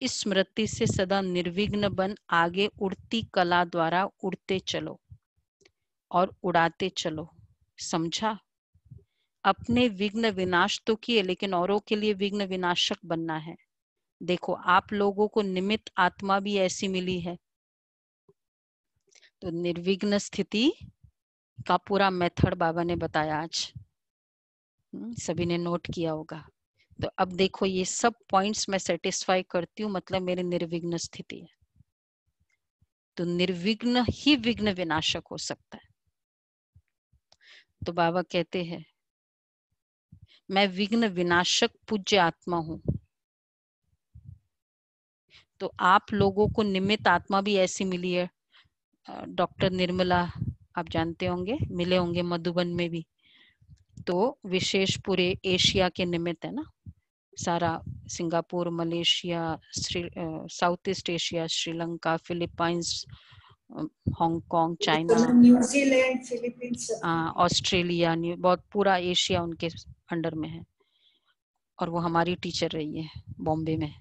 इस स्मृति से सदा निर्विघ्न बन आगे उड़ती कला द्वारा उड़ते चलो और उड़ाते चलो। समझा, अपने विघ्न विनाश तो किए, लेकिन औरों के लिए विघ्न विनाशक बनना है। देखो आप लोगों को निमित्त आत्मा भी ऐसी मिली है, तो निर्विघ्न स्थिति का पूरा मेथड बाबा ने बताया आज, सभी ने नोट किया होगा। तो अब देखो ये सब पॉइंट्स मैं सेटिस्फाई करती हूँ, मतलब मेरी निर्विघ्न स्थिति है। तो निर्विघ्न ही विघ्न विनाशक हो सकता है। तो बाबा कहते हैं मैं विघ्न विनाशक पूज्य आत्मा हूं। तो आप लोगों को निमित्त आत्मा भी ऐसी मिली है। डॉक्टर निर्मला आप जानते होंगे, मिले होंगे मधुबन में भी। तो विशेष पूरे एशिया के निमित्त है ना, सारा Singapore, Malaysia, south east Asia, Sri Lanka, Philippines, Hong Kong, China, New Zealand, Philippines, Australia, बहुत पूरा एशिया उनके अंडर में है। और वो हमारी टीचर रही है बॉम्बे में।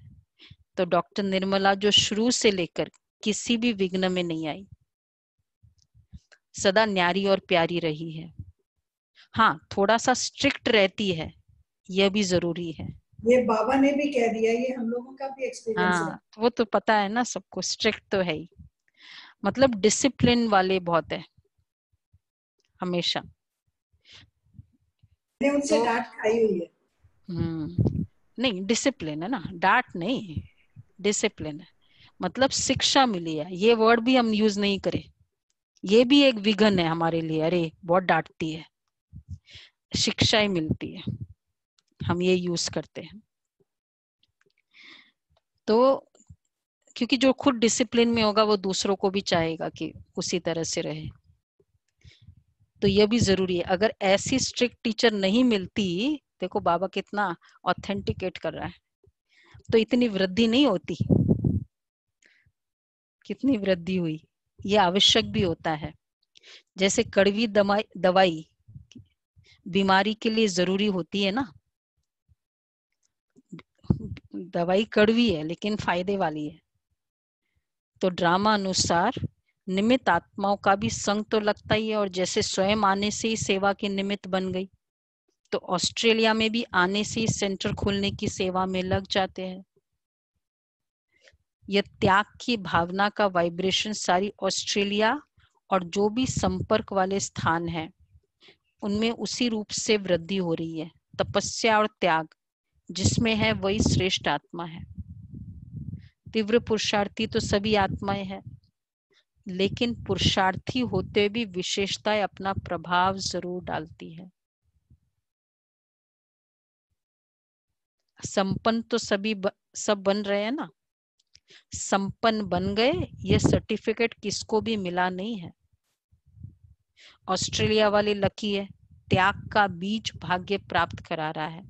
तो डॉक्टर निर्मला जो शुरू से लेकर किसी भी विघ्न में नहीं आई, सदा न्यारी और प्यारी रही है। हाँ, थोड़ा सा स्ट्रिक्ट रहती है, यह भी जरूरी है। ये बाबा ने भी कह दिया, ये हम लोगों का भी एक्सपीरियंस है। वो तो पता है ना सबको, स्ट्रिक्ट तो है ही, मतलब डिसिप्लिन वाले बहुत है हमेशा। मैंने उनसे डांट खाई हुई है। नहीं, डिसिप्लिन है ना, डांट नहीं, डिसिप्लिन है, मतलब शिक्षा मिली है। ये वर्ड भी हम यूज नहीं करें, ये भी एक विघन है हमारे लिए। अरे बहुत डांटती है, शिक्षाएं मिलती है, हम ये यूज करते हैं। तो क्योंकि जो खुद डिसिप्लिन में होगा वो दूसरों को भी चाहेगा कि उसी तरह से रहे। तो यह भी जरूरी है। अगर ऐसी स्ट्रिक्ट टीचर नहीं मिलती, देखो बाबा कितना ऑथेंटिकेट कर रहा है, तो इतनी वृद्धि नहीं होती। कितनी वृद्धि हुई, ये आवश्यक भी होता है। जैसे कड़वी दवाई बीमारी के लिए जरूरी होती है ना, दवाई कड़वी है लेकिन फायदे वाली है। तो ड्रामा अनुसार निमित्त आत्माओं का भी संग तो लगता ही है, और जैसे स्वयं आने से ही सेवा के निमित्त बन गई, तो ऑस्ट्रेलिया में भी आने से ही सेंटर खोलने की सेवा में लग जाते हैं। यह त्याग की भावना का वाइब्रेशन सारी ऑस्ट्रेलिया और जो भी संपर्क वाले स्थान है उनमें उसी रूप से वृद्धि हो रही है। तपस्या और त्याग जिसमें है वही श्रेष्ठ आत्मा है। तीव्र पुरुषार्थी तो सभी आत्माएं हैं, लेकिन पुरुषार्थी होते भी विशेषताएं अपना प्रभाव जरूर डालती है। संपन्न तो सभी सब बन रहे हैं ना, संपन्न बन गए, ये सर्टिफिकेट किसको भी मिला नहीं है। ऑस्ट्रेलिया वाले लकी है, त्याग का बीज भाग्य प्राप्त करा रहा है।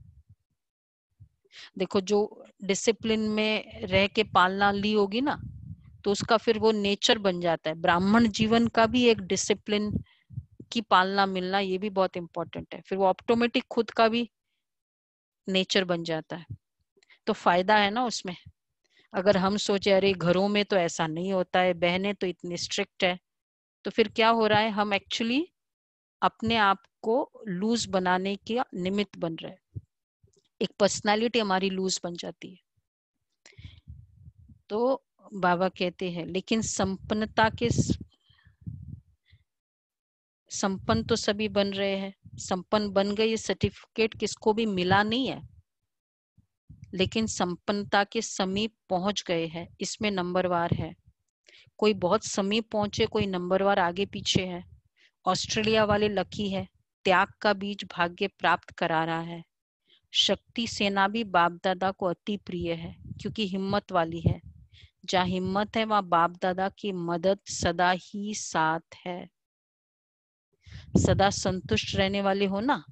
देखो जो डिसिप्लिन में रह के पालना ली होगी ना, तो उसका फिर वो नेचर बन जाता है। ब्राह्मण जीवन का भी एक डिसिप्लिन की पालना मिलना, ये भी बहुत इंपॉर्टेंट है। फिर वो ऑटोमेटिक खुद का भी नेचर बन जाता है, तो फायदा है ना उसमें। अगर हम सोचे अरे घरों में तो ऐसा नहीं होता है, बहनें तो इतनी स्ट्रिक्ट है, तो फिर क्या हो रहा है, हम एक्चुअली अपने आप को लूज बनाने के निमित्त बन रहे हैं। एक पर्सनालिटी हमारी लूज बन जाती है। तो बाबा कहते हैं लेकिन संपन्न तो सभी बन रहे हैं, संपन्न बन गए, ये सर्टिफिकेट किसको भी मिला नहीं है, लेकिन संपन्नता के समीप पहुंच गए हैं, इसमें नंबरवार है। कोई बहुत समीप पहुंचे, कोई नंबरवार आगे पीछे है। ऑस्ट्रेलिया वाले लकी है, त्याग का बीज भाग्य प्राप्त करा रहा है। शक्ति सेना भी बाप दादा को अति प्रिय है, क्योंकि हिम्मत वाली है। जहाँ हिम्मत है वहां बाप दादा की मदद सदा ही साथ है। सदा संतुष्ट रहने वाले हो ना,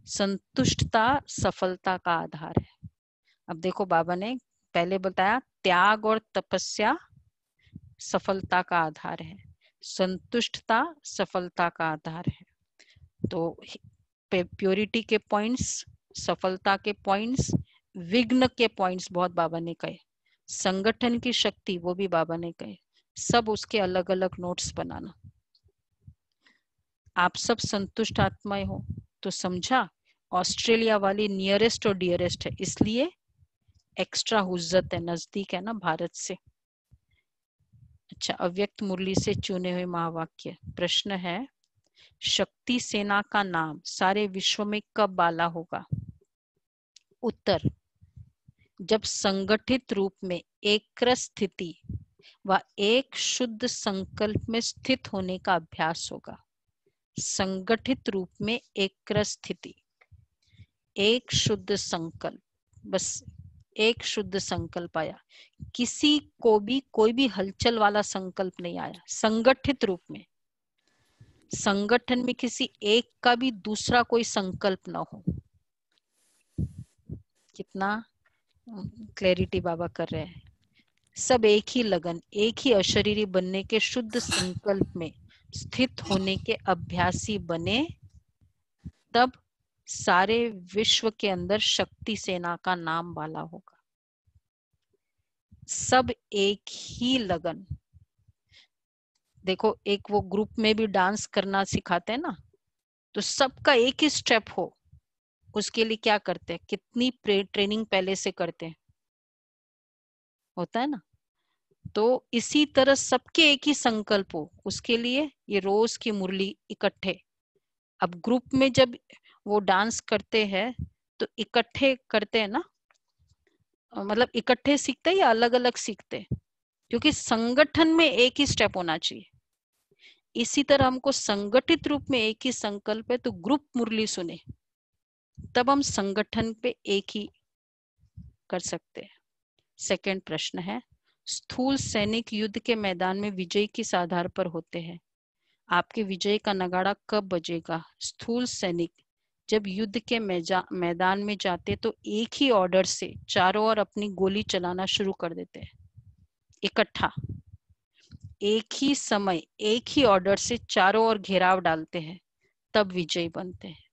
संतुष्टता सफलता का आधार है। अब देखो बाबा ने पहले बताया त्याग और तपस्या सफलता का आधार है, संतुष्टता सफलता का आधार है। तो प्योरिटी के पॉइंट्स, सफलता के पॉइंट्स, विघ्न के पॉइंट्स बहुत बाबा ने कहे, संगठन की शक्ति वो भी बाबा ने कहे, सब उसके अलग अलग नोट्स बनाना। आप सब संतुष्ट आत्माएं हो, तो समझा ऑस्ट्रेलिया वाली नियरेस्ट और डियरेस्ट है, इसलिए एक्स्ट्रा हुज्जत है, नजदीक है ना भारत से। अच्छा, अव्यक्त मुरली से चुने हुए महावाक्य। प्रश्न है, शक्ति सेना का नाम सारे विश्व में कब बाला होगा? उत्तर, जब संगठित रूप में एक स्थिति व एक शुद्ध संकल्प में स्थित होने का अभ्यास होगा। संगठित रूप में एक स्थिति, एक शुद्ध संकल्प, बस एक शुद्ध संकल्प आया। किसी को भी कोई भी हलचल वाला संकल्प नहीं आया। संगठित रूप में, संगठन में किसी एक का भी दूसरा कोई संकल्प ना हो। कितना क्लैरिटी बाबा कर रहे हैं। सब एक ही लगन, एक ही अशरीरी बनने के शुद्ध संकल्प में स्थित होने के अभ्यासी बने, तब सारे विश्व के अंदर शक्ति सेना का नाम वाला होगा। सब एक ही लगन। देखो, एक वो ग्रुप में भी डांस करना सिखाते हैं ना, तो सबका एक ही स्टेप हो, उसके लिए क्या करते हैं, कितनी ट्रेनिंग पहले से करते हैं, होता है ना। तो इसी तरह सबके एक ही संकल्प हो, उसके लिए ये रोज की मुरली इकट्ठे। अब ग्रुप में जब वो डांस करते हैं तो इकट्ठे करते हैं ना, मतलब इकट्ठे सीखते हैं या अलग अलग सीखते हैं? क्योंकि संगठन में एक ही स्टेप होना चाहिए। इसी तरह हमको संगठित रूप में एक ही संकल्प है, तो ग्रुप मुरली सुने, तब हम संगठन पे एक ही कर सकते हैं। सेकंड प्रश्न है, स्थूल सैनिक युद्ध के मैदान में विजय किस आधार पर होते हैं? आपके विजय का नगाड़ा कब बजेगा? स्थूल सैनिक जब युद्ध के मैदान में जाते तो एक ही ऑर्डर से चारों ओर अपनी गोली चलाना शुरू कर देते हैं। इकट्ठा, एक ही समय, एक ही ऑर्डर से चारों ओर घेराव डालते हैं, तब विजयी बनते हैं।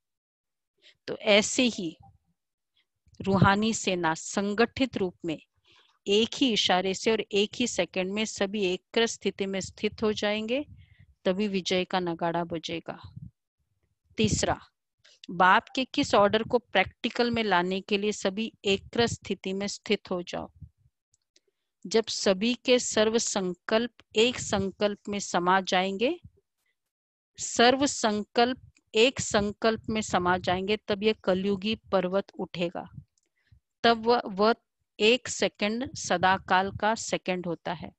तो ऐसे ही रूहानी सेना संगठित रूप में एक ही इशारे से और एक ही सेकंड में सभी एक स्थिति में स्थित हो जाएंगे, तभी विजय का नगाड़ा बजेगा। तीसरा, बाप के किस ऑर्डर को प्रैक्टिकल में लाने के लिए सभी एक स्थिति में स्थित हो जाओ? जब सभी के सर्व संकल्प एक संकल्प में समा जाएंगे, सर्व संकल्प एक संकल्प में समा जाएंगे, तब यह कलयुगी पर्वत उठेगा। तब वह एक सेकंड सदाकाल का सेकंड होता है।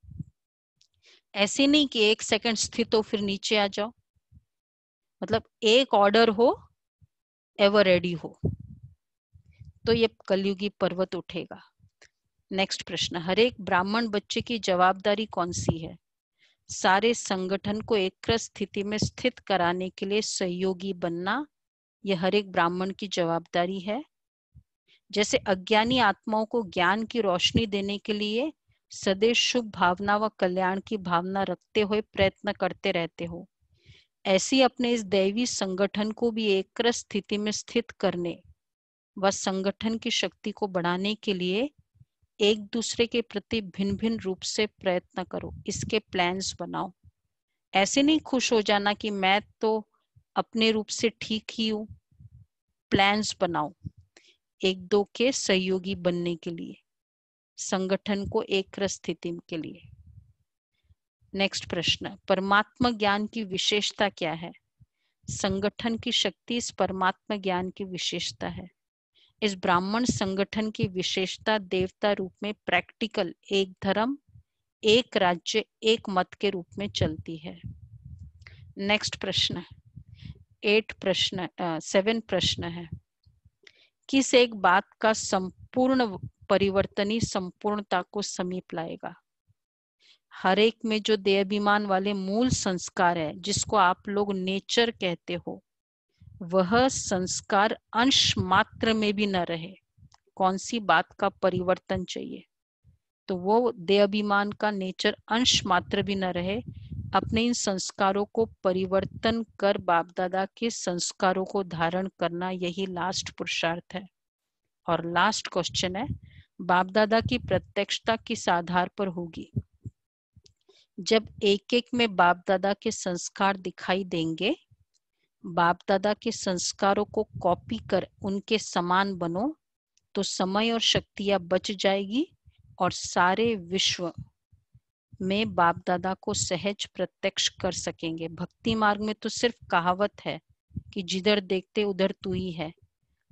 ऐसे नहीं कि एक सेकंड स्थित हो फिर नीचे आ जाओ, मतलब एक ऑर्डर हो, एवर रेडी हो, तो ये कलयुगी पर्वत उठेगा। नेक्स्ट प्रश्न, हर एक ब्राह्मण बच्चे की जवाबदारी कौन सी है? सारे संगठन को एक स्थिति में स्थित कराने के लिए सहयोगी बनना, यह हर एक ब्राह्मण की जवाबदारी है। जैसे अज्ञानी आत्माओं को ज्ञान की रोशनी देने के लिए सदैव शुभ भावना व कल्याण की भावना रखते हुए प्रयत्न करते रहते हो, ऐसी अपने इस दैवी संगठन को भी एक स्थिति में स्थित करने व संगठन की शक्ति को बढ़ाने के लिए एक दूसरे के प्रति भिन्न भिन्न रूप से प्रयत्न करो, इसके प्लान्स बनाओ। ऐसे नहीं खुश हो जाना कि मैं तो अपने रूप से ठीक ही हूं। प्लान्स बनाओ एक दो के सहयोगी बनने के लिए, संगठन को एक स्थिति के लिए। नेक्स्ट प्रश्न, परमात्मा ज्ञान की विशेषता क्या है? संगठन की शक्ति इस परमात्मा ज्ञान की विशेषता है। इस ब्राह्मण संगठन की विशेषता देवता रूप में प्रैक्टिकल एक धर्म, एक राज्य, एक मत के रूप में चलती है। नेक्स्ट प्रश्न 7 प्रश्न है, किस एक बात का संपूर्ण परिवर्तनी संपूर्णता को समीप लाएगा? हर एक में जो देहाभिमान वाले मूल संस्कार है, जिसको आप लोग नेचर कहते हो, वह संस्कार अंश मात्र में भी न रहे। कौन सी बात का परिवर्तन चाहिए? तो वो देहाभिमान का नेचर अंश मात्र भी न रहे। अपने इन संस्कारों को परिवर्तन कर बाप दादा के संस्कारों को धारण करना, यही लास्ट पुरुषार्थ है। और लास्ट क्वेश्चन है, बाप दादा की प्रत्यक्षता किस आधार पर होगी? जब एक एक में बाप दादा के संस्कार दिखाई देंगे, बाप दादा के संस्कारों को कॉपी कर उनके समान बनो, तो समय और शक्तियां बच जाएगी और सारे विश्व में बाप दादा को सहज प्रत्यक्ष कर सकेंगे। भक्ति मार्ग में तो सिर्फ कहावत है कि जिधर देखते उधर तू ही है,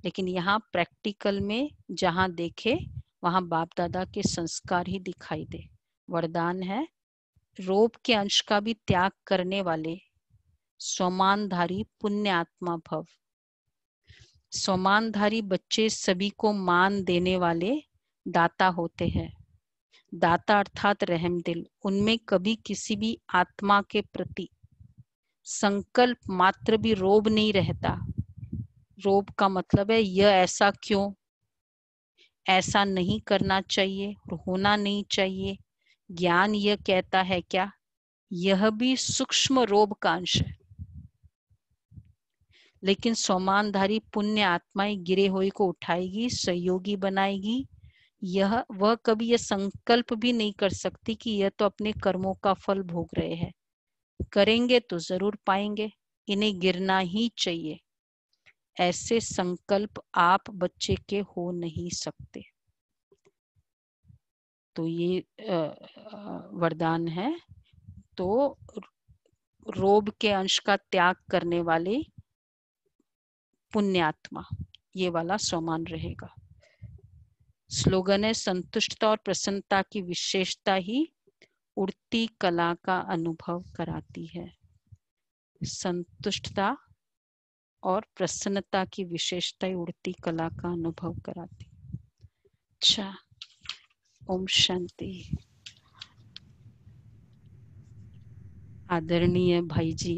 लेकिन यहाँ प्रैक्टिकल में जहाँ देखे वहां बाप दादा के संस्कार ही दिखाई दे। वरदान है, रोब के अंश का भी त्याग करने वाले स्वमानधारी पुण्य आत्मा भव। स्वमानधारी बच्चे सभी को मान देने वाले दाता होते हैं। दाता अर्थात रहमदिल, उनमें कभी किसी भी आत्मा के प्रति संकल्प मात्र भी रोब नहीं रहता। रोब का मतलब है यह ऐसा क्यों, ऐसा नहीं करना चाहिए और होना नहीं चाहिए, ज्ञान यह कहता है क्या, यह भी सूक्ष्म रोब का अंश है। लेकिन सोमानधारी पुण्य आत्माएं गिरे हुए को उठाएगी, सहयोगी बनाएगी। वह कभी यह संकल्प भी नहीं कर सकती कि यह तो अपने कर्मों का फल भोग रहे हैं, करेंगे तो जरूर पाएंगे, इन्हें गिरना ही चाहिए। ऐसे संकल्प आप बच्चे के हो नहीं सकते। तो ये वरदान है। तो रोब के अंश का त्याग करने वाले पुण्यात्मा, ये वाला सोमान रहेगा। स्लोगन है, संतुष्टता और प्रसन्नता की विशेषता ही उड़ती कला का अनुभव कराती है। संतुष्टता और प्रसन्नता की विशेषता ही उड़ती कला का अनुभव कराती। अच्छा, ओम शांति। आदरणीय भाई जी